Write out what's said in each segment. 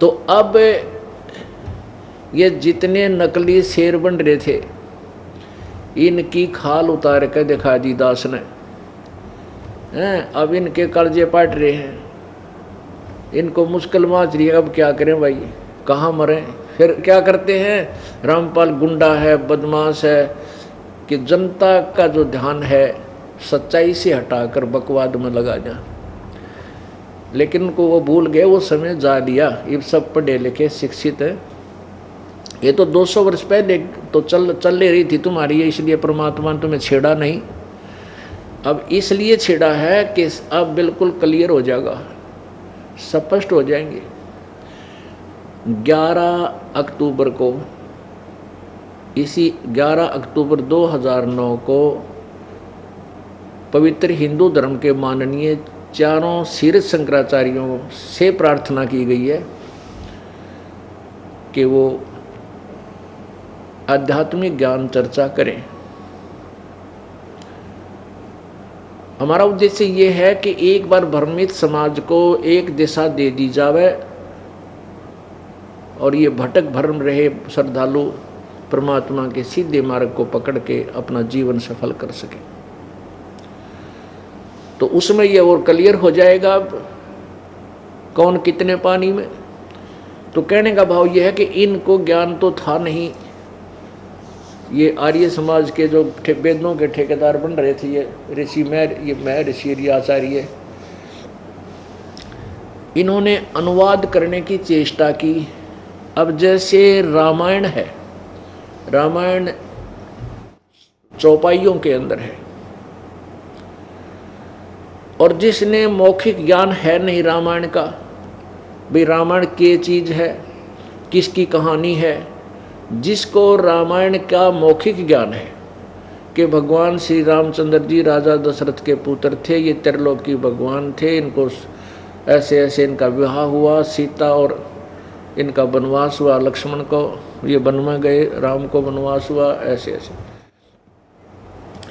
तो अब ये जितने नकली शेर बन रहे थे, इनकी खाल उतार कर दिखा दी दास ने। अब इनके कलजे पाट रहे हैं, इनको मुश्किल माच रही है। अब क्या करें भाई, कहाँ मरें? फिर क्या करते हैं, रामपाल गुंडा है, बदमाश है, कि जनता का जो ध्यान है सच्चाई से हटाकर बकवाद में लगा जा। लेकिन उनको वो भूल गए, वो समय जा लिया। ये सब पढ़े लिखे शिक्षित है। ये तो 200 वर्ष पहले तो चल ले रही थी तुम्हारी, इसलिए परमात्मा ने तुम्हें छेड़ा नहीं। अब इसलिए छेड़ा है कि अब बिल्कुल क्लियर हो जाएगा, स्पष्ट हो जाएंगे। 11 अक्टूबर को, इसी 11 अक्टूबर 2009 को पवित्र हिंदू धर्म के माननीय चारों शीर्ष शंकराचार्यों से प्रार्थना की गई है कि वो आध्यात्मिक ज्ञान चर्चा करें। हमारा उद्देश्य ये है कि एक बार भ्रमित समाज को एक दिशा दे दी जावे और ये भटक भ्रम रहे श्रद्धालु परमात्मा के सीधे मार्ग को पकड़ के अपना जीवन सफल कर सके। तो उसमें ये और क्लियर हो जाएगा अब कौन कितने पानी में। तो कहने का भाव ये है कि इनको ज्ञान तो था नहीं। ये आर्य समाज के जो वेदों के ठेकेदार बन रहे थे, ये ऋषि मैं ऋषि आचार्य, इन्होंने अनुवाद करने की चेष्टा की। अब जैसे रामायण है, रामायण चौपाइयों के अंदर है, और जिसने मौखिक ज्ञान है नहीं रामायण का, भाई रामायण क्या चीज़ है, किसकी कहानी है, जिसको रामायण का मौखिक ज्ञान है कि भगवान श्री रामचंद्र जी राजा दशरथ के पुत्र थे, ये त्रिलोकी भगवान थे, इनको ऐसे ऐसे इनका विवाह हुआ, सीता और इनका वनवास हुआ, लक्ष्मण को ये वन में गए, राम को वनवास हुआ, ऐसे ऐसे।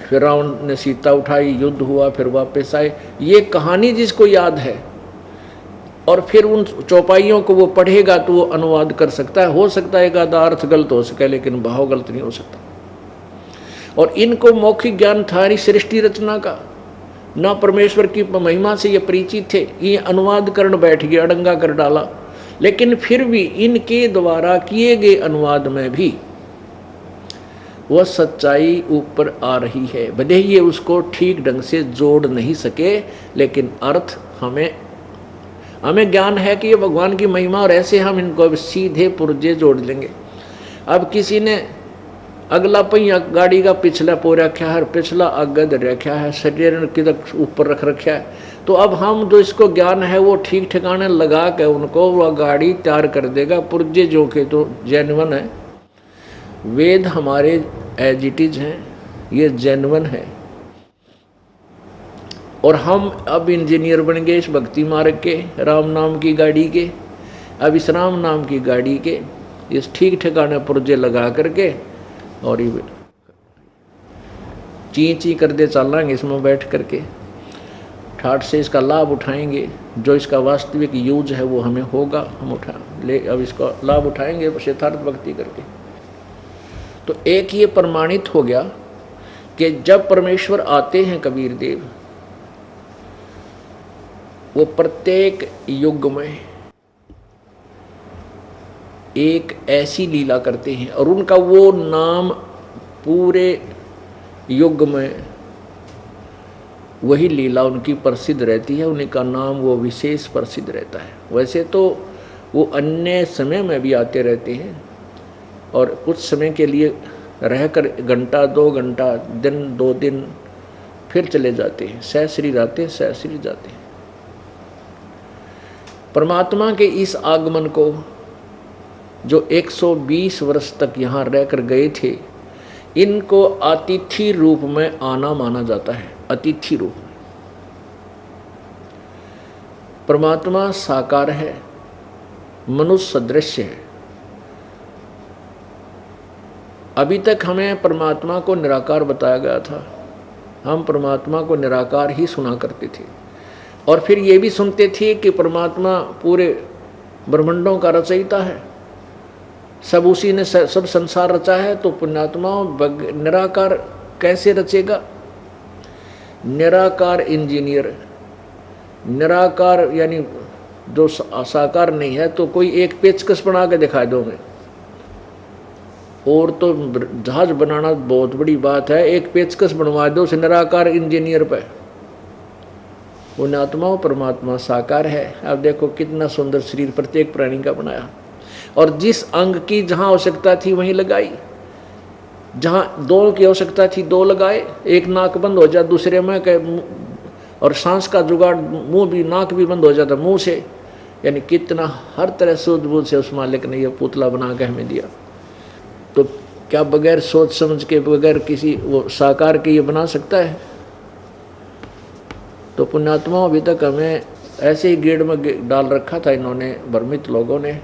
फिर रावण ने सीता उठाई, युद्ध हुआ, फिर वापस आए। ये कहानी जिसको याद है और फिर उन चौपाइयों को वो पढ़ेगा तो वो अनुवाद कर सकता है। हो सकता है एक आधा अर्थ गलत हो सके, लेकिन भाव गलत नहीं हो सकता। और इनको मौखिक ज्ञान था नहीं सृष्टि रचना का, ना परमेश्वर की महिमा से ये परिचित थे। ये अनुवाद करने बैठ गए, अड़ंगा कर डाला। लेकिन फिर भी इनके द्वारा किए गए अनुवाद में भी वह सच्चाई ऊपर आ रही है। भले ही ये उसको ठीक ढंग से जोड़ नहीं सके, लेकिन अर्थ हमें ज्ञान है कि ये भगवान की महिमा, और ऐसे हम इनको सीधे पुर्जे जोड़ लेंगे। अब किसी ने अगला पहिया गाड़ी का पिछला पो रखा है, पिछला आगे धर रखा है, शरीर किधर ऊपर रख रखा है, तो अब हम जो इसको ज्ञान है वो ठीक ठिकाने लगा के उनको वह गाड़ी तैयार कर देगा। पुर्जे जो के तो जेन्युइन है, वेद हमारे एज इट इज हैं, ये जेन्युइन है। और हम अब इंजीनियर बन गए इस भक्ति मार्ग के, राम नाम की गाड़ी के। अब इस राम नाम की गाड़ी के इस ठीक ठिकाने पुर्जे लगा करके और ये ची कर दे चलेंगे इसमें बैठ करके, ठाठ से इसका लाभ उठाएंगे। जो इसका वास्तविक यूज है वो हमें होगा, हम अब इसका लाभ उठाएंगे यथार्थ भक्ति करके। तो एक ये प्रमाणित हो गया कि जब परमेश्वर आते हैं कबीर देव, वो प्रत्येक युग में एक ऐसी लीला करते हैं और उनका वो नाम पूरे युग में वही लीला उनकी प्रसिद्ध रहती है, उन्हीं का नाम वो विशेष प्रसिद्ध रहता है। वैसे तो वो अन्य समय में भी आते रहते हैं और कुछ समय के लिए रहकर घंटा 2 घंटा, दिन 2 दिन, फिर चले जाते हैं, सहस्री आते हैं, सहस्री जाते हैं। परमात्मा के इस आगमन को जो 120 वर्ष तक यहाँ रहकर गए थे, इनको अतिथि रूप में आना माना जाता है। अतिथि रूप में परमात्मा साकार है, मनुष्य सदृश्य है। अभी तक हमें परमात्मा को निराकार बताया गया था, हम परमात्मा को निराकार ही सुना करते थे। और फिर ये भी सुनते थे कि परमात्मा पूरे ब्रह्मांडों का रचयिता है, सब उसी ने सब संसार रचा है। तो पुण्यात्माओं निराकार कैसे रचेगा? निराकार इंजीनियर, निराकार यानी जो साकार नहीं है, तो कोई एक पेचकस बना के दिखा दो मैं, और तो जहाज बनाना बहुत बड़ी बात है, एक पेचकस बनवा दो उस निराकार इंजीनियर पे। पुण्यात्माओं परमात्मा साकार है। अब देखो कितना सुंदर शरीर प्रत्येक प्राणी का बनाया, और जिस अंग की जहां आवश्यकता थी वहीं लगाई, जहां दो की आवश्यकता थी दो लगाए, एक नाक बंद हो जाए दूसरे में और सांस का जुगाड़ मुंह भी, नाक भी बंद हो जाता मुंह से, यानी कितना हर तरह सूझबूझ से उस मालिक ने यह पुतला बना के हमें दिया। तो क्या बगैर सोच समझ के, बगैर किसी वो साकार के ये बना सकता है? तो पुण्यात्माओं अभी तक हमें ऐसे ही गेड़ में डाल रखा था इन्होंने, भ्रमित लोगों ने,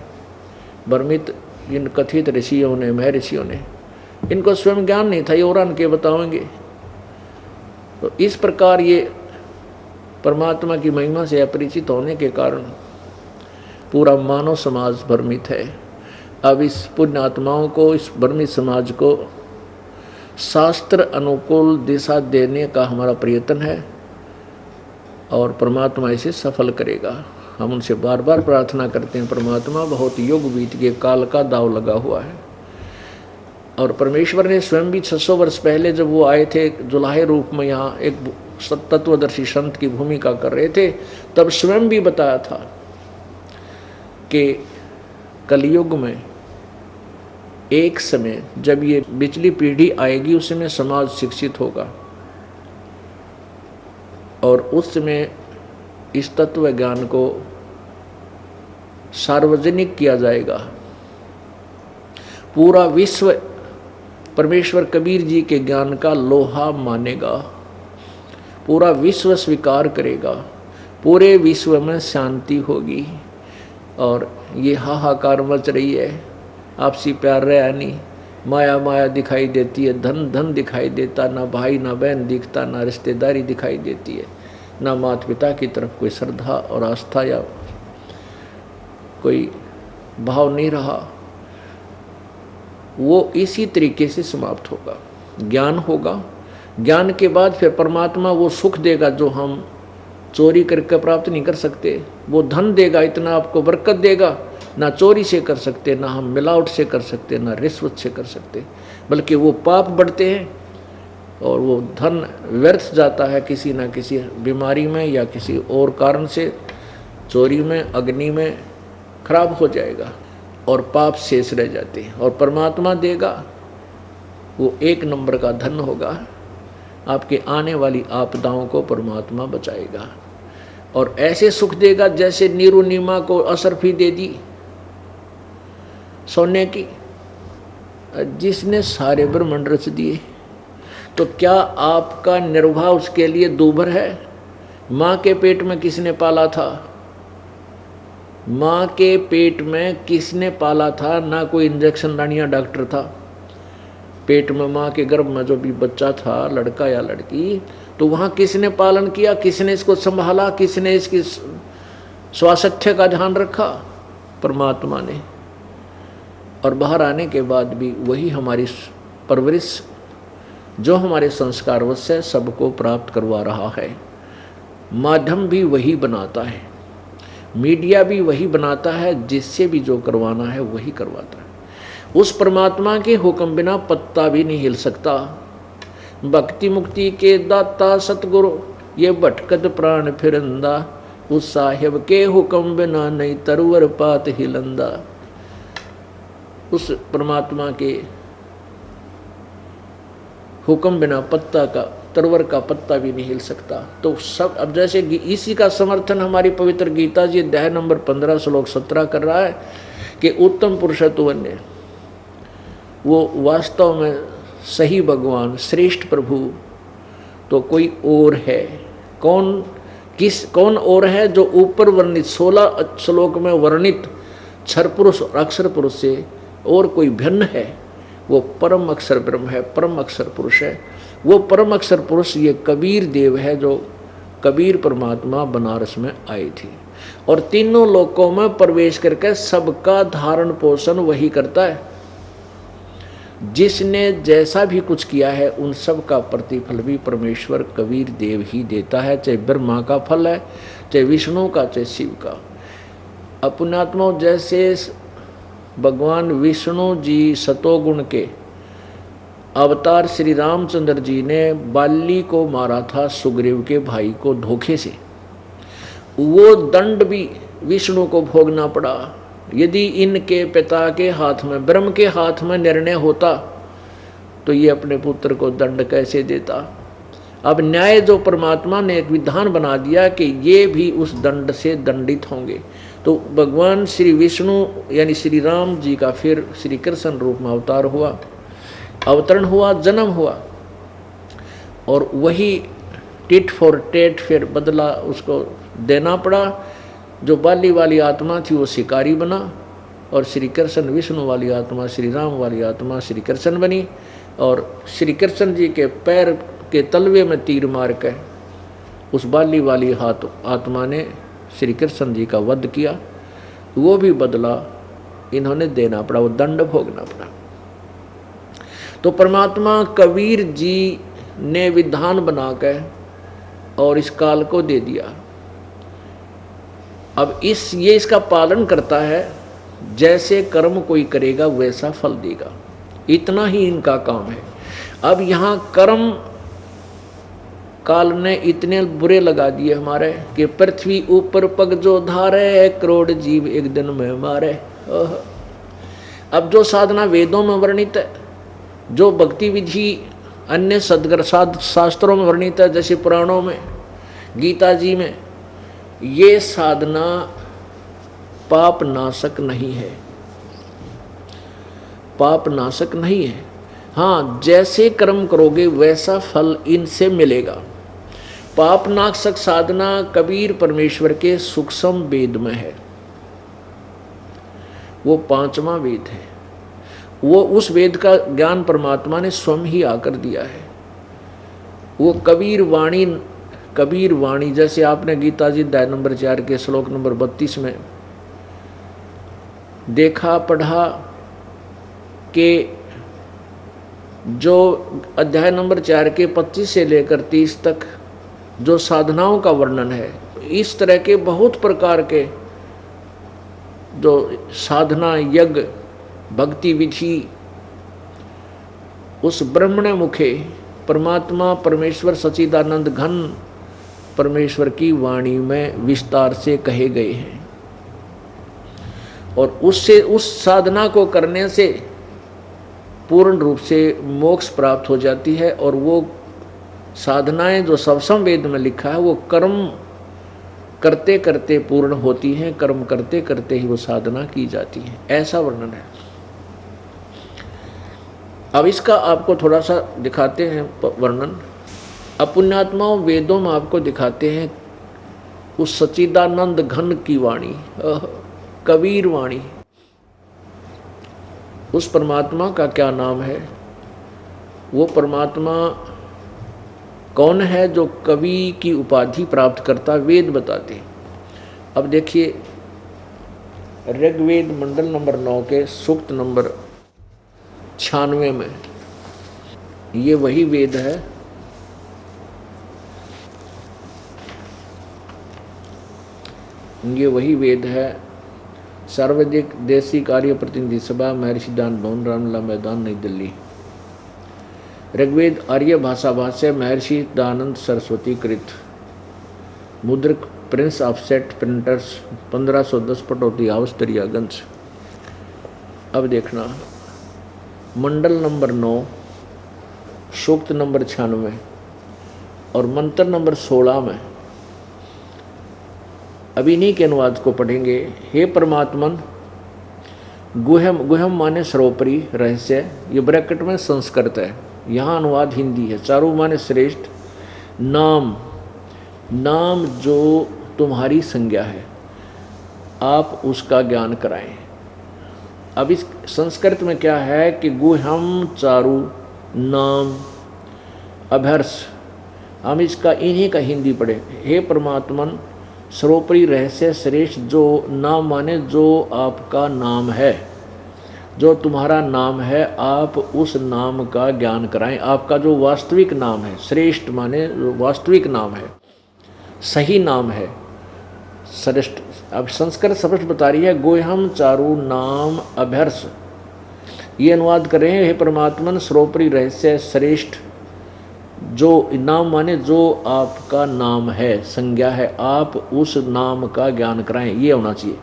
भ्रमित इन कथित ऋषियों ने, महर्षियों ने। इनको स्वयं ज्ञान नहीं था, ये और के बताएंगे। तो इस प्रकार ये परमात्मा की महिमा से अपरिचित होने के कारण पूरा मानव समाज भ्रमित है। अब इस पुण्य आत्माओं को, इस भ्रमित समाज को शास्त्र अनुकूल दिशा देने का हमारा प्रयत्न है, और परमात्मा इसे सफल करेगा। हम उनसे बार बार प्रार्थना करते हैं, परमात्मा बहुत युग बीत गए, काल का दाव लगा हुआ है, और परमेश्वर ने स्वयं भी 600 वर्ष पहले जब वो आए थे जुलाहे रूप में, यहाँ एक तत्वदर्शी संत की भूमिका कर रहे थे, तब स्वयं भी बताया था कि कलयुग में एक समय जब ये पिछली पीढ़ी आएगी, उस समय समाज शिक्षित होगा, और उस समय इस तत्व ज्ञान को सार्वजनिक किया जाएगा। पूरा विश्व परमेश्वर कबीर जी के ज्ञान का लोहा मानेगा, पूरा विश्व स्वीकार करेगा, पूरे विश्व में शांति होगी। और ये हाहाकार मच रही है, आपसी प्यार रहा नहीं, माया माया दिखाई देती है, धन धन दिखाई देता, ना भाई ना बहन दिखता, ना रिश्तेदारी दिखाई देती है, ना माता पिता की तरफ कोई श्रद्धा और आस्था या कोई भाव नहीं रहा। वो इसी तरीके से समाप्त होगा। ज्ञान होगा, ज्ञान के बाद फिर परमात्मा वो सुख देगा जो हम चोरी करके प्राप्त नहीं कर सकते। वो धन देगा, इतना आपको बरकत देगा, ना चोरी से कर सकते, ना हम मिलावट से कर सकते, ना रिश्वत से कर सकते, बल्कि वो पाप बढ़ते हैं और वो धन व्यर्थ जाता है किसी ना किसी बीमारी में या किसी और कारण से, चोरी में, अग्नि में खराब हो जाएगा और पाप शेष रह जाते हैं। और परमात्मा देगा वो एक नंबर का धन होगा, आपके आने वाली आपदाओं को परमात्मा बचाएगा, और ऐसे सुख देगा जैसे नीरू नीमा को असरफी दे दी सोने की, जिसने सारे ब्रह्मांड रच दिए। तो क्या आपका निर्वाह उसके लिए दूभर है? माँ के पेट में किसने पाला था? माँ के पेट में किसने पाला था? ना कोई इंजेक्शन लानिया डॉक्टर था। पेट में माँ के गर्भ में जो भी बच्चा था, लड़का या लड़की, तो वहाँ किसने पालन किया? किसने इसको संभाला? किसने इसकी स्वास्थ्य का ध्यान रखा? परमात्मा ने। और बाहर आने के बाद भी वही हमारी परवरिश, जो हमारे संस्कारवश से सबको प्राप्त करवा रहा है। माध्यम भी वही बनाता है, मीडिया भी वही बनाता है, जिससे भी जो करवाना है वही करवाता है। उस परमात्मा के हुक्म बिना पत्ता भी नहीं हिल सकता। भक्ति मुक्ति के दाता सतगुरु, ये भटकत प्राण फिरंदा, उस साहिब के हुक्म बिना नहीं तरवर पात हिलंदा। उस परमात्मा के हुक्म बिना पत्ता का, तरवर का पत्ता भी नहीं हिल सकता। तो सब, अब जैसे इसी का समर्थन हमारी पवित्र गीता जी अध्याय नंबर 15 श्लोक 17 कर रहा है कि उत्तम पुरुषत्व ने, वो वास्तव में सही भगवान, श्रेष्ठ प्रभु तो कोई और है। कौन और है? जो ऊपर वर्णित 16 श्लोक में वर्णित क्षर पुरुष और अक्षर पुरुष से और कोई भिन्न है, वो परम अक्षर ब्रह्म है, परम अक्षर पुरुष है। वो परम अक्षर पुरुष ये कबीर देव है, जो कबीर परमात्मा बनारस में आई थी और तीनों लोकों में प्रवेश करके सबका धारण पोषण वही करता है। जिसने जैसा भी कुछ किया है उन सब का प्रतिफल भी परमेश्वर कबीर देव ही देता है, चाहे ब्रह्मा का फल है, चाहे विष्णु का, चाहे शिव का। अपनात्मा जैसे भगवान विष्णु जी सतोगुण के अवतार श्री रामचंद्र जी ने बाली को मारा था सुग्रीव के भाई को धोखे से, वो दंड भी विष्णु को भोगना पड़ा। यदि इनके पिता के हाथ में, ब्रह्म के हाथ में निर्णय होता तो ये अपने पुत्र को दंड कैसे देता। अब न्याय जो परमात्मा ने एक विधान बना दिया कि ये भी उस दंड से दंडित होंगे, तो भगवान श्री विष्णु यानी श्री राम जी का फिर श्री कृष्ण रूप में अवतार हुआ, अवतरण हुआ, जन्म हुआ, और वही टिट फॉर टेट फिर बदला उसको देना पड़ा। जो बाली वाली आत्मा थी वो शिकारी बना और श्री कृष्ण विष्णु वाली आत्मा, श्री राम वाली आत्मा श्री कृष्ण बनी, और श्री कृष्ण जी के पैर के तलवे में तीर मार के उस बाली वाली आत्मा ने श्री कृष्ण जी का वध किया। वो भी बदला इन्होंने देना पड़ा, वो दंड भोगना पड़ा। तो परमात्मा कबीर जी ने विधान बना के और इस काल को दे दिया। अब ये इसका पालन करता है, जैसे कर्म कोई करेगा वैसा फल देगा, इतना ही इनका काम है। अब यहाँ कर्म काल ने इतने बुरे लगा दिए हमारे कि पृथ्वी ऊपर पग जो धारे, करोड़ जीव एक दिन में मारे। अब जो साधना वेदों में वर्णित है, जो भक्ति विधि अन्य सदगर शास्त्रों में वर्णित है, जैसे पुराणों में, गीता जी में, ये साधना पाप नाशक नहीं है, पाप नाशक नहीं है। हाँ, जैसे कर्म करोगे वैसा फल इनसे मिलेगा। पाप नाशक साधना कबीर परमेश्वर के सूक्ष्म वेद में है, वो 5वां वेद है। वो उस वेद का ज्ञान परमात्मा ने स्वयं ही आकर दिया है। वो कबीर वाणी जैसे आपने गीता जी अध्याय नंबर 4 के श्लोक नंबर 32 में देखा पढ़ा कि जो अध्याय नंबर 4 के 25 से लेकर 30 तक जो साधनाओं का वर्णन है, इस तरह के बहुत प्रकार के जो साधना, यज्ञ, भक्ति विधि उस ब्रह्मण मुखे परमात्मा परमेश्वर सच्चिदानंद घन परमेश्वर की वाणी में विस्तार से कहे गए हैं। और उससे, उस साधना को करने से पूर्ण रूप से मोक्ष प्राप्त हो जाती है। और वो साधनाएं जो सवसम वेद में लिखा है वो कर्म करते करते पूर्ण होती हैं, कर्म करते करते ही वो साधना की जाती है, ऐसा वर्णन है। अब इसका आपको थोड़ा सा दिखाते हैं वर्णन। अपुण्यात्माओं वेदों में आपको दिखाते हैं उस सच्चिदानंद घन की वाणी, कबीर वाणी। उस परमात्मा का क्या नाम है? वो परमात्मा कौन है जो कवि की उपाधि प्राप्त करता, वेद बताते। अब देखिए ऋग्वेद मंडल नंबर 9 के सूक्त नंबर 96 में, ये वही वेद है सर्वाधिक देसी कार्य प्रतिनिधि सभा, महर्षि दान भवन, रामलला मैदान, नई दिल्ली। ऋग्वेद आर्य भाषा भाष्य, महर्षि दयानंद सरस्वती कृत, मुद्रक Prince Offset Printers, 1510 Pataudi House Daryaganj. अब देखना मंडल नंबर 9 सूक्त नंबर 96 और मंत्र नंबर 16 में अब इन्हीं के अनुवाद को पढ़ेंगे। हे परमात्मन, गुहम, गुहम माने सर्वोपरि रहस्य, ये ब्रैकेट में संस्कृत है, यहाँ अनुवाद हिंदी है। चारू माने श्रेष्ठ, नाम, नाम जो तुम्हारी संज्ञा है आप उसका ज्ञान कराएं। अब इस संस्कृत में क्या है कि गुहम चारु नाम अभर्ष, हम इसका इन्हीं का हिंदी पढ़े। हे परमात्मन सर्वोपरि रहस्य श्रेष्ठ, जो नाम माने जो आपका नाम है, जो तुम्हारा नाम है, आप उस नाम का ज्ञान कराएं। आपका जो वास्तविक नाम है, श्रेष्ठ माने वास्तविक नाम है, सही नाम है, श्रेष्ठ। अब संस्कृत स्पष्ट बता रही है, गोयहम चारु नाम अभ्यर्ष, ये अनुवाद कर रहे हैं, हे परमात्मन सर्वोपरि रहस्य श्रेष्ठ, जो नाम माने जो आपका नाम है, संज्ञा है, आप उस नाम का ज्ञान कराएं, ये होना चाहिए।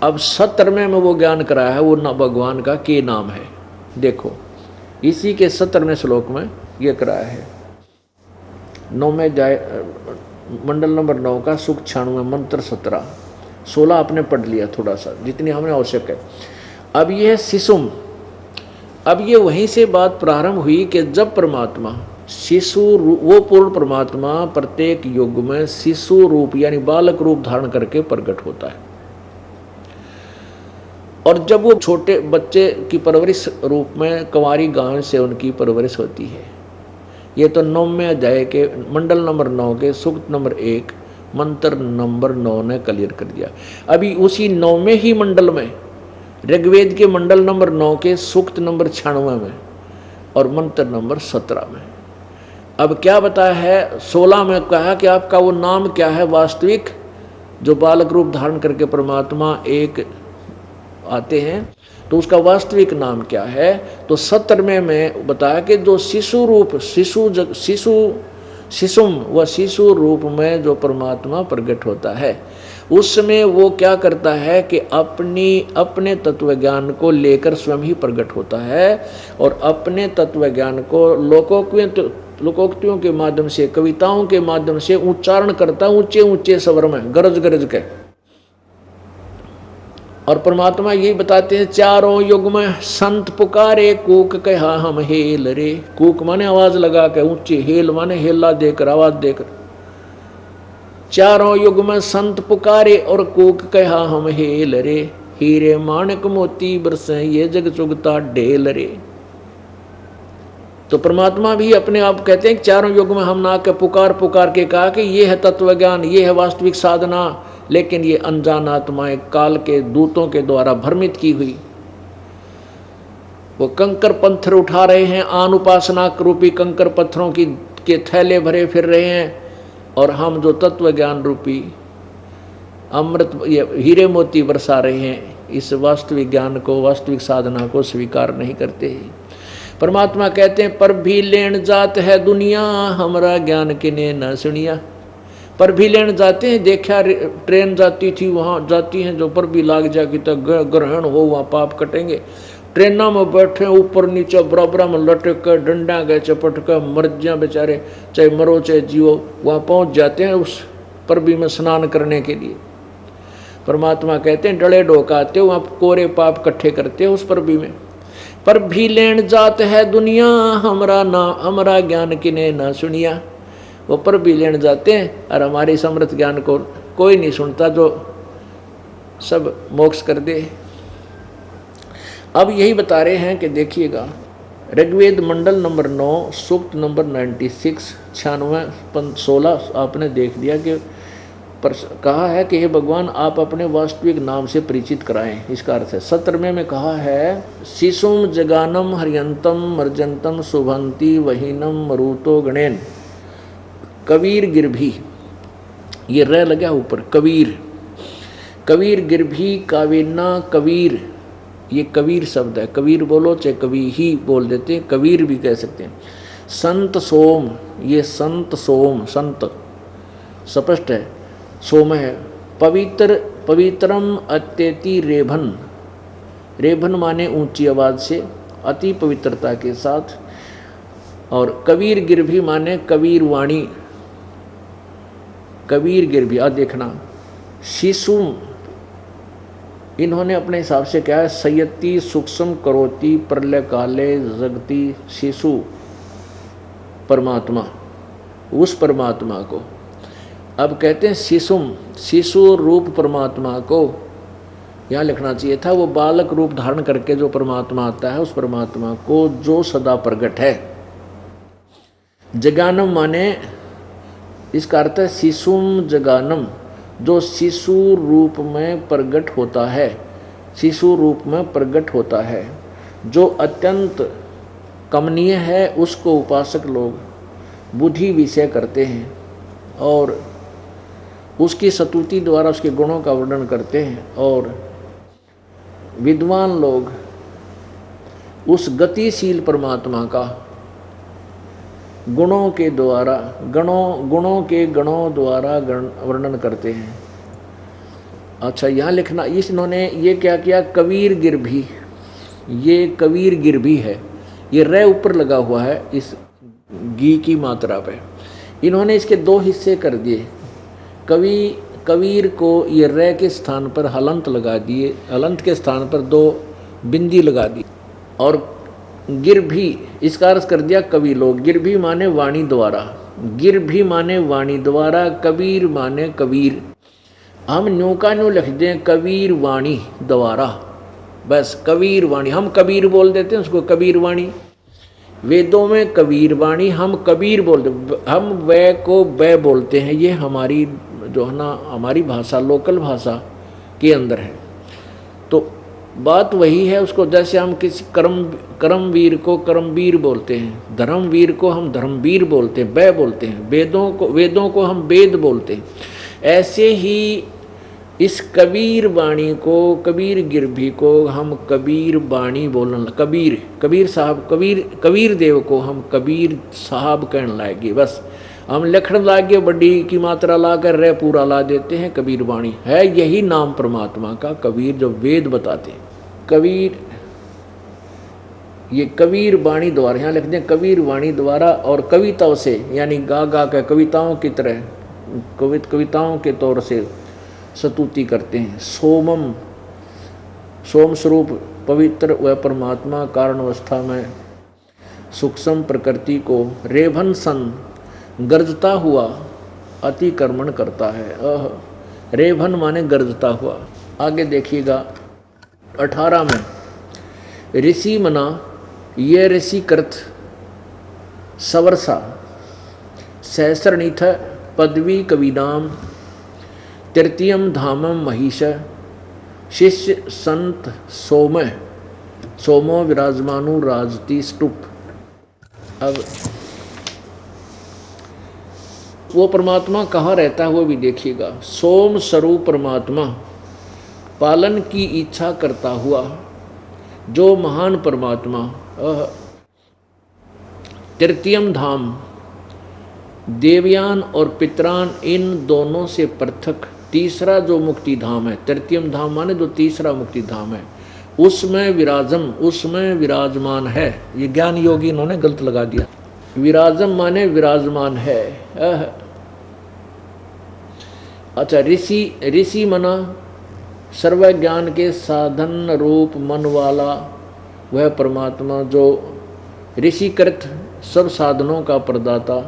अब 17वें में वो ज्ञान कराया है, वो ना भगवान का के नाम है। देखो इसी के 17वें श्लोक में ये कराया है। 9वें जाए मंडल नंबर 9 का सुख 96 मंत्र 17, 16 आपने पढ़ लिया थोड़ा सा, जितनी हमें आवश्यक है। अब ये है शिशुम। अब ये वहीं से बात प्रारंभ हुई कि जब परमात्मा शिशु, वो पूर्ण परमात्मा प्रत्येक युग में शिशु रूप यानी बालक रूप धारण करके प्रकट होता है, और जब वो छोटे बच्चे की परवरिश रूप में कुंवारी गांव से उनकी परवरिश होती है। ये तो 9वें अध्याय के मंडल नंबर 9 के सूक्त नंबर 1 मंत्र नंबर 9 ने क्लियर कर दिया। अभी उसी 9वें ही मंडल में ऋग्वेद के मंडल नंबर 9 के सूक्त नंबर 96 में और मंत्र नंबर 17 में अब क्या बताया है। 16 में कहा कि आपका वो नाम क्या है वास्तविक, जो बालक रूप धारण करके परमात्मा एक आते हैं, तो उसका वास्तविक नाम क्या है। तो 17वें में बताया कि जो शिशु रूप शिशुम व शिशु रूप में जो परमात्मा प्रकट होता है, उसमें वो क्या करता है कि अपने तत्व ज्ञान को लेकर स्वयं ही प्रकट होता है, और अपने तत्व ज्ञान को लोकोक्तियों के माध्यम से, कविताओं के माध्यम से उच्चारण करता है ऊंचे ऊंचे स्वर में, गरज गरज के। और परमात्मा यही बताते हैं, चारों युग में संत पुकारे कूक कहा हम हेल रे। कूक माने आवाज लगा के ऊंची, हेल माने हेला देकर, आवाज देकर। चारों युग में संत पुकारे और कूक कहा हम हेल रे, हीरे माणक मोती बरसे ये जग चुगता ढेल रे। तो परमात्मा भी अपने आप कहते हैं कि चारों युग में हम ना के पुकार के कहा कि ये है तत्व ज्ञान, ये है वास्तविक साधना, लेकिन ये अनजान आत्माएं काल के दूतों के द्वारा भ्रमित की हुई, वो कंकर पत्थर उठा रहे हैं, आन उपासना रूपी कंकर पत्थरों के थैले भरे फिर रहे हैं, और हम जो तत्व ज्ञान रूपी अमृत हीरे मोती बरसा रहे हैं, इस वास्तविक ज्ञान को, वास्तविक साधना को स्वीकार नहीं करते। परमात्मा कहते हैं, पर भी लेन जात है दुनिया, हमारा ज्ञान किने न सुनिया। पर भी लेन जाते हैं, देखा ट्रेन जाती थी, वहाँ जाती हैं जो पर भी लाग जाएगी तो ग्रहण हो, वहाँ पाप कटेंगे। ट्रेनों में बैठे ऊपर नीचे बराबर में लटक कर डंडा गए चपट कर मर जा बेचारे, चाहे मरो चाहे जियो, वहाँ पहुँच जाते हैं उस परबी में स्नान करने के लिए। परमात्मा कहते हैं डले ढोकाते हो, वहाँ कोरे पाप इकट्ठे करते हो उस परबी में। पर भी लेन जात है दुनिया, हमारा ज्ञान किने ना सुनिया। वो पर भी लेन जाते हैं और हमारे समृद्ध ज्ञान को कोई नहीं सुनता, जो सब मोक्ष कर दे। अब यही बता रहे हैं कि देखिएगा, ऋग्वेद मंडल नंबर 9 सूक्त नंबर 96 96 16 आपने देख लिया कि कहा है कि हे भगवान आप अपने वास्तविक नाम से परिचित कराएं। इसका अर्थ है 17वें में कहा है, शिशुम जगानम हरियंतम मर्जंतम शुभंती वहीनम मरुतो गणेन कबीर गिरभी। ये रह लगा ऊपर, कबीर गिरभी कावेना कबीर, ये कबीर शब्द है। कबीर बोलो चाहे कभी ही बोल देते हैं, कबीर भी कह सकते हैं। संत सोम, ये संत सोम, संत स्पष्ट है, सोम है। पवित्रम अत्यति रेभन, रेभन माने ऊंची आवाज से, अति पवित्रता के साथ। और कबीर गिरभी माने कबीर वाणी, कबीर गिरभी। आज देखना, शिशु इन्होंने अपने हिसाब से क्या है, संयति सूक्ष्म करोति प्रलय काले जगती शिशु परमात्मा, उस परमात्मा को अब कहते हैं शिशुम, शिशु रूप परमात्मा को यहाँ लिखना चाहिए था। वो बालक रूप धारण करके जो परमात्मा आता है, उस परमात्मा को जो सदा प्रकट है। जगानम माने इसका अर्थ है शिशुम जगानम, जो शिशु रूप में प्रकट होता है, शिशु रूप में प्रकट होता है, जो अत्यंत कमनीय है, उसको उपासक लोग बुद्धि विषय करते हैं और उसकी स्तुति द्वारा उसके गुणों का वर्णन करते हैं। और विद्वान लोग उस गतिशील परमात्मा का गुणों के द्वारा गणों द्वारा वर्णन करते हैं। अच्छा, यहाँ लिखना, इन्होंने ये क्या किया, कबीर गिर भी, ये कबीर गिर भी है, ये रे ऊपर लगा हुआ है इस गी की मात्रा पे। इन्होंने इसके दो हिस्से कर दिए। कबीर को ये रे के स्थान पर हलंत लगा दिए, हलंत के स्थान पर दो बिंदी लगा दी, और गिर भी इसका अर्थ कर दिया कवि लोग। गिर भी माने वाणी द्वारा, गिर भी माने वाणी द्वारा, कबीर माने कबीर। हम न्यू का न्यू लिख दें कबीर वाणी द्वारा, बस कबीर वाणी, हम कबीर बोल देते हैं उसको कबीर वाणी। वेदों में कबीर वाणी, हम कबीर बोलते, हम वै को बै बोलते हैं। ये हमारी जो है ना, हमारी भाषा, लोकल भाषा के अंदर है। तो बात वही है, उसको जैसे हम किसी कर्मवीर को कर्मवीर बोलते हैं, धर्मवीर को हम धर्मवीर बोलते हैं, बै बोलते हैं, वेदों को हम वेद बोलते हैं। ऐसे ही इस कबीर वाणी को, कबीर गिरभी को हम कबीर वाणी बोलने, कबीर साहब, कबीर देव को हम कबीर साहब कहने लाएंगे। बस हम लिखण लागे, बड़ी की मात्रा ला कर रे पूरा ला देते हैं, कबीर वाणी है। यही नाम परमात्मा का कबीर, जो वेद बताते हैं। कबीर, ये कबीर वाणी द्वारा, यहाँ लिख दें कबीर वाणी द्वारा, और कविताओं से, यानी गा गा कर कविताओं की तरह, कविताओं के तौर से स्तुति करते हैं। सोमम, सोम स्वरूप पवित्र वह परमात्मा कारण अवस्था में सूक्ष्म प्रकृति को रेभन सन गर्जता हुआ अतिक्रमण करता है। रेभन माने गर्जता हुआ। आगे देखिएगा 18 में, ऋषि मना, ये ऋषि कृत सवरसा सहस्रनिथ पदवी कविनाम तृतीयम धामम महिष शिष्य संत सोमो विराजमानु राजती स्तूप। अब वो परमात्मा कहाँ रहता है वो भी देखिएगा। सोम स्वरूप परमात्मा, पालन की इच्छा करता हुआ जो महान परमात्मा, तृतीयम धाम, देवयान और पितरान, इन दोनों से पृथक तीसरा जो मुक्ति धाम है, तृतीयम धाम माने जो तीसरा मुक्ति धाम है, उसमें विराजमान है। ये ज्ञान योगी इन्होंने गलत लगा दिया। विराजम माने विराजमान है। अच्छा, ऋषि मना सर्व ज्ञान के साधन रूप मन वाला वह परमात्मा, जो ऋषिकृत सब साधनों का प्रदाता।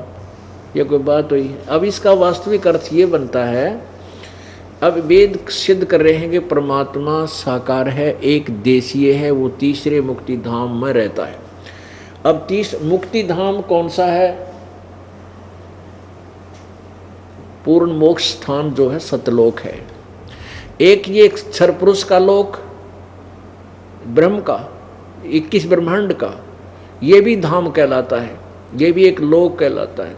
ये कोई बात हुई। अब इसका वास्तविक अर्थ ये बनता है, अब वेद सिद्ध कर रहे हैं कि परमात्मा साकार है, एक देशीय है, वो तीसरे मुक्ति धाम में रहता है। अब मुक्ति धाम कौन सा है? पूर्ण मोक्ष स्थान जो है सतलोक है। एक ये क्षर पुरुष का लोक, ब्रह्म का 21 ब्रह्मांड का, ये भी धाम कहलाता है, ये भी एक लोक कहलाता है।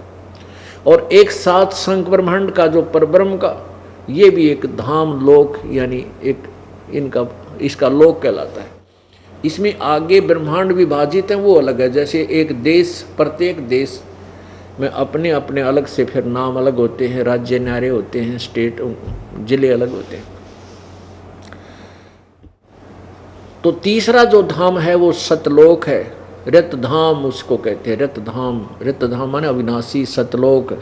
और एक 7 संख ब्रह्मांड का जो परब्रह्म का, ये भी एक धाम लोक, यानी एक इसका लोक कहलाता है। इसमें आगे ब्रह्मांड विभाजित हैं, वो अलग है। जैसे एक देश, प्रत्येक देश में अपने अपने अलग से फिर नाम अलग होते हैं, राज्य न्यारे होते हैं, स्टेट जिले अलग होते हैं। तो तीसरा जो धाम है वो सतलोक है, रत धाम उसको कहते हैं। रत धाम माने अविनाशी, सतलोक,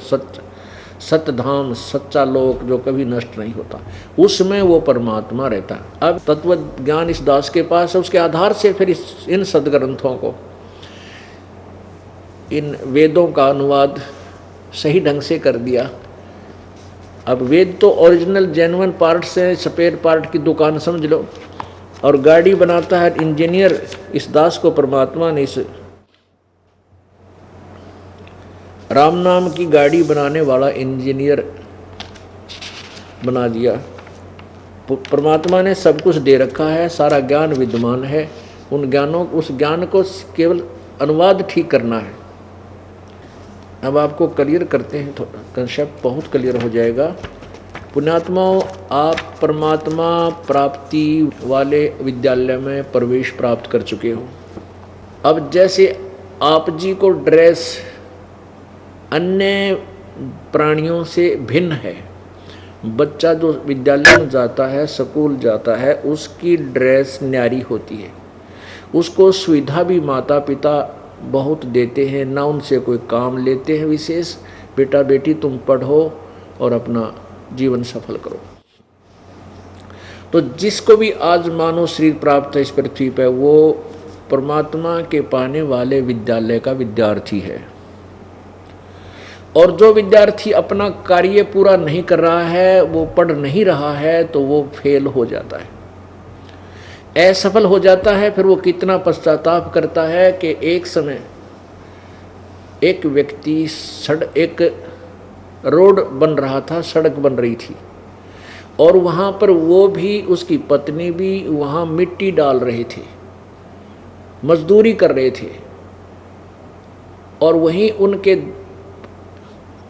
सतधाम, सच्चा लोक जो कभी नष्ट नहीं होता, उसमें वो परमात्मा रहता है। अब तत्व ज्ञान इस दास के पास है, उसके आधार से फिर इन सदग्रंथों को, इन वेदों का अनुवाद सही ढंग से कर दिया। अब वेद तो ओरिजिनल जेन्युइन पार्ट से, स्पेयर पार्ट की दुकान समझ लो। और गाड़ी बनाता है इंजीनियर, इस दास को परमात्मा ने इस राम नाम की गाड़ी बनाने वाला इंजीनियर बना दिया। परमात्मा ने सब कुछ दे रखा है, सारा ज्ञान विद्यमान है, उस ज्ञान को केवल अनुवाद ठीक करना है। अब आपको क्लियर करते हैं, थोड़ा कंसेप्ट बहुत क्लियर हो जाएगा। पुण्यात्माओं, आप परमात्मा प्राप्ति वाले विद्यालय में प्रवेश प्राप्त कर चुके हो। अब जैसे आप जी को ड्रेस अन्य प्राणियों से भिन्न है, बच्चा जो विद्यालय में जाता है, स्कूल जाता है, उसकी ड्रेस न्यारी होती है, उसको सुविधा भी माता पिता बहुत देते हैं, ना उनसे कोई काम लेते हैं विशेष, बेटा बेटी तुम पढ़ो और अपना जीवन सफल करो। तो जिसको भी आज मानव शरीर प्राप्त है इस पृथ्वी पर, वो परमात्मा के पाने वाले विद्यालय का विद्यार्थी है। और जो विद्यार्थी अपना कार्य पूरा नहीं कर रहा है, वो पढ़ नहीं रहा है, तो वो फेल हो जाता है, असफल हो जाता है। फिर वो कितना पश्चाताप करता है कि एक समय एक व्यक्ति एक रोड बन रहा था, सड़क बन रही थी, और वहाँ पर वो भी उसकी पत्नी भी वहाँ मिट्टी डाल रहे थे, मजदूरी कर रहे थे, और वहीं उनके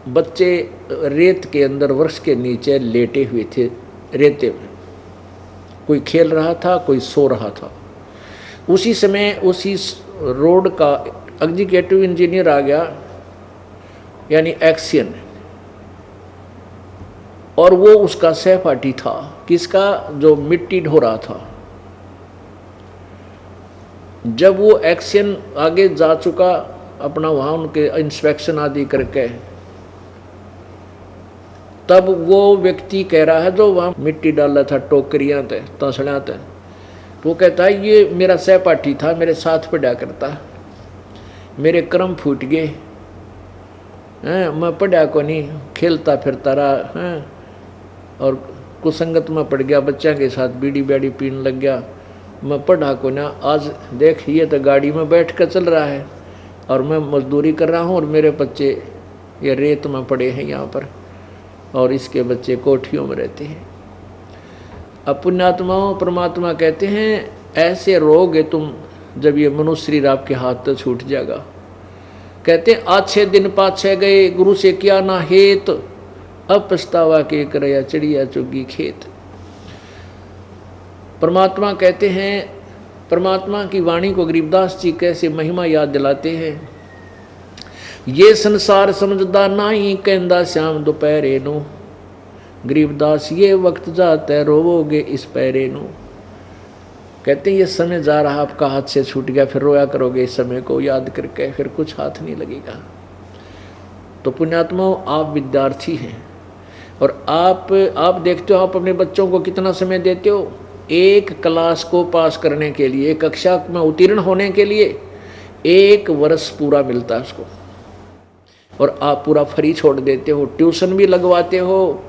बच्चे रेत के अंदर वृक्ष के नीचे लेटे हुए थे रेते में, कोई खेल रहा था, कोई सो रहा था। उसी समय उसी रोड का एग्जीक्यूटिव इंजीनियर आ गया, यानी एक्सियन, और वो उसका सहपाठी था, किसका, जो मिट्टी ढो रहा था। जब वो एक्सियन आगे जा चुका अपना वहाँ उनके इंस्पेक्शन आदि करके, तब वो व्यक्ति कह रहा है जो वहाँ मिट्टी डाल रहा था, टोकरियाँ थे, तसड़ियाँ थे, वो कहता है ये मेरा सहपाठी था, मेरे साथ पढ़ा करता, मेरे कर्म फूट गए हैं, मैं पढ़ा को नहीं, खेलता फिरता रहा हैं, और कुसंगत में पड़ गया, बच्चा के साथ बीड़ी बैड़ी पीने लग गया, मैं पढ़ा को ना। आज देख ये तो गाड़ी में बैठ कर चल रहा है और मैं मजदूरी कर रहा हूँ, और मेरे बच्चे ये रेत में पड़े हैं यहाँ पर, और इसके बच्चे कोठियों में रहते हैं। अब पुण्यात्माओं, परमात्मा कहते हैं ऐसे रोगे तुम जब ये मनुष्य शरीर आपके हाथ तो छूट जाएगा। कहते हैं अच्छे दिन पाछे गए, गुरु से किया ना हेत, अब पछतावा के करया चिड़िया चुगी खेत। परमात्मा कहते हैं, परमात्मा की वाणी को गरीबदास जी कैसे महिमा याद दिलाते हैं। ये संसार समझदा नाही, कहंदा श्याम दोपहरे नू, गरीबदास ये वक्त जाता है रोवोगे इस पैरे नू। कहते हैं ये समय जा रहा आपका हाथ से छूट गया, फिर रोया करोगे इस समय को याद करके, फिर कुछ हाथ नहीं लगेगा। तो पुण्यात्माओं, आप विद्यार्थी हैं, और आप देखते हो आप अपने बच्चों को कितना समय देते हो। एक क्लास को पास करने के लिए, एक कक्षा में उत्तीर्ण होने के लिए 1 वर्ष पूरा मिलता है उसको, और आप पूरा फ्री छोड़ देते हो। ट्यूशन भी लगवाते हो,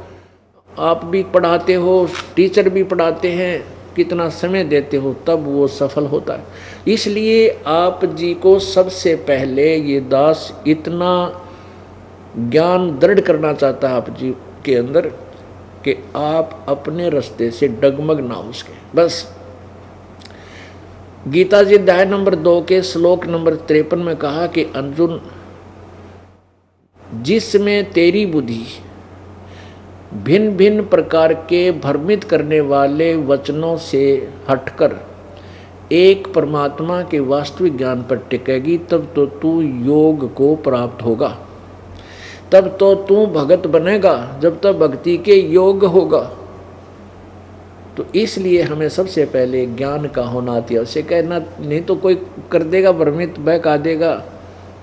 आप भी पढ़ाते हो, टीचर भी पढ़ाते हैं, कितना समय देते हो, तब वो सफल होता है। इसलिए आप जी को सबसे पहले ये दास इतना ज्ञान दृढ़ करना चाहता है आप जी के अंदर कि आप अपने रास्ते से डगमग ना हो सके। बस गीता जी अध्याय नंबर 2 के श्लोक नंबर 53 में कहा कि अर्जुन, जिसमें तेरी बुद्धि भिन्न भिन्न प्रकार के भ्रमित करने वाले वचनों से हटकर एक परमात्मा के वास्तविक ज्ञान पर टिकेगी, तब तो तू योग को प्राप्त होगा, तब तो तू भगत बनेगा, जब तक भक्ति के योग होगा। तो इसलिए हमें सबसे पहले ज्ञान का होना आवश्यक है, ना नहीं तो कोई कर देगा भ्रमित, बहका देगा,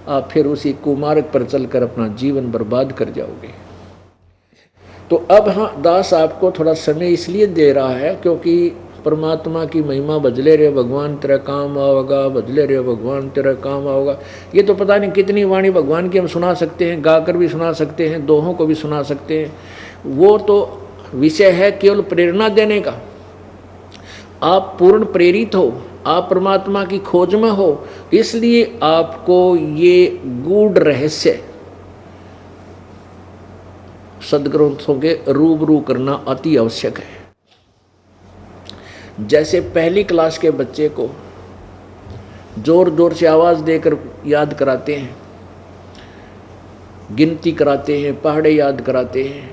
आप फिर उसी कुमार्ग पर चलकर अपना जीवन बर्बाद कर जाओगे। तो अब हाँ, दास आपको थोड़ा समय इसलिए दे रहा है क्योंकि परमात्मा की महिमा, बजले रे भगवान तेरा काम आओगा, बजले रे भगवान तेरा काम आओगा। ये तो पता नहीं कितनी वाणी भगवान की हम सुना सकते हैं, गाकर भी सुना सकते हैं, दोहों को भी सुना सकते हैं। वो तो विषय है केवल प्रेरणा देने का। आप पूर्ण प्रेरित हो, आप परमात्मा की खोज में हो, इसलिए आपको ये गूढ़ रहस्य सदग्रंथों के रूबरू करना अति आवश्यक है। जैसे पहली क्लास के बच्चे को जोर जोर से आवाज़ देकर याद कराते हैं, गिनती कराते हैं, पहाड़े याद कराते हैं,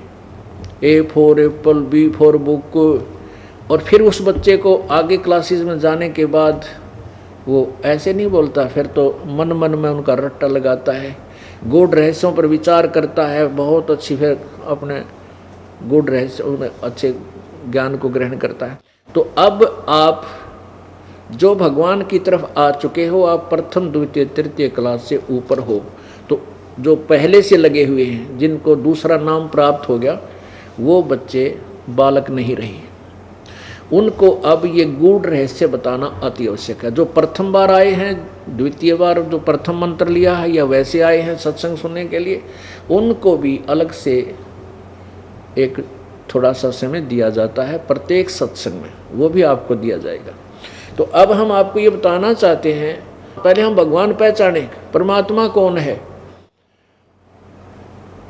A for apple, B for book, और फिर उस बच्चे को आगे क्लासेस में जाने के बाद वो ऐसे नहीं बोलता, फिर तो मन मन में उनका रट्टा लगाता है, गूढ़ रहस्यों पर विचार करता है बहुत अच्छी, फिर अपने गूढ़ रहस्यों में अच्छे ज्ञान को ग्रहण करता है। तो अब आप जो भगवान की तरफ आ चुके हो, आप प्रथम द्वितीय तृतीय क्लास से ऊपर हो, तो जो पहले से लगे हुए हैं, जिनको दूसरा नाम प्राप्त हो गया, वो बच्चे बालक नहीं रहे, उनको अब ये गूढ़ रहस्य बताना अति आवश्यक है। जो प्रथम बार आए हैं, द्वितीय बार जो प्रथम मंत्र लिया है, या वैसे आए हैं सत्संग सुनने के लिए, उनको भी अलग से एक थोड़ा सा समय दिया जाता है प्रत्येक सत्संग में, वो भी आपको दिया जाएगा। तो अब हम आपको ये बताना चाहते हैं, पहले हम भगवान पहचाने परमात्मा कौन है,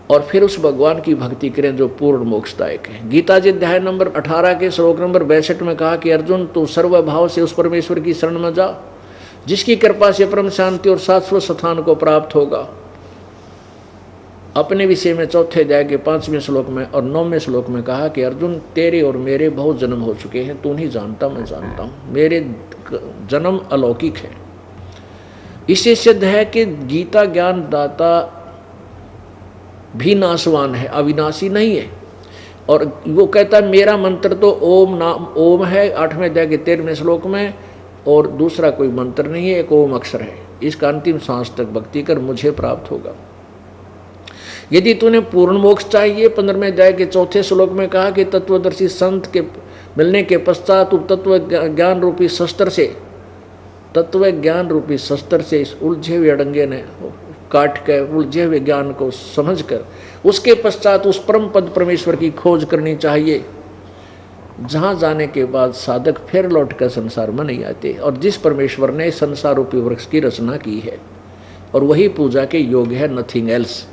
और फिर उस भगवान की भक्ति करें जो पूर्ण मोक्षदायक है। गीता जी अध्याय नंबर 18 के श्लोक नंबर 62 में कहा कि अर्जुन, तू सर्वभाव से उस परमेश्वर की शरण में जा, जिसकी कृपा से परम शांति और शाश्वत स्थान को प्राप्त होगा। अपने विषय में चौथे अध्याय के 5वें श्लोक में और 9वें श्लोक में कहा कि अर्जुन, तेरे और मेरे बहुत जन्म हो चुके हैं, तू नहीं जानता, मैं जानता हूँ, मेरे जन्म अलौकिक है। इससे सिद्ध है कि गीता ज्ञान दाता भी नाशवान है, अविनाशी नहीं है। और वो कहता है मेरा मंत्र तो ओम नाम ओम है 8वें अध्याय के 13वें श्लोक में, और दूसरा कोई मंत्र नहीं है, एक ओम अक्षर है, इसका अंतिम सांस तक भक्ति कर मुझे प्राप्त होगा। यदि तूने पूर्ण मोक्ष चाहिए, 15वें अध्याय के 4थे श्लोक में कहा कि तत्वदर्शी संत के मिलने के पश्चात तत्व ज्ञान रूपी शस्त्र से, तत्व ज्ञान रूपी शस्त्र से इस उलझे हुए अड़ंगे ने काट कर उलझे हुए ज्ञान को समझकर उसके पश्चात उस परम पद परमेश्वर की खोज करनी चाहिए, जहाँ जाने के बाद साधक फिर लौटकर संसार में नहीं आते, और जिस परमेश्वर ने संसार रूपी वृक्ष की रचना की है, और वही पूजा के योग्य है, नथिंग एल्स।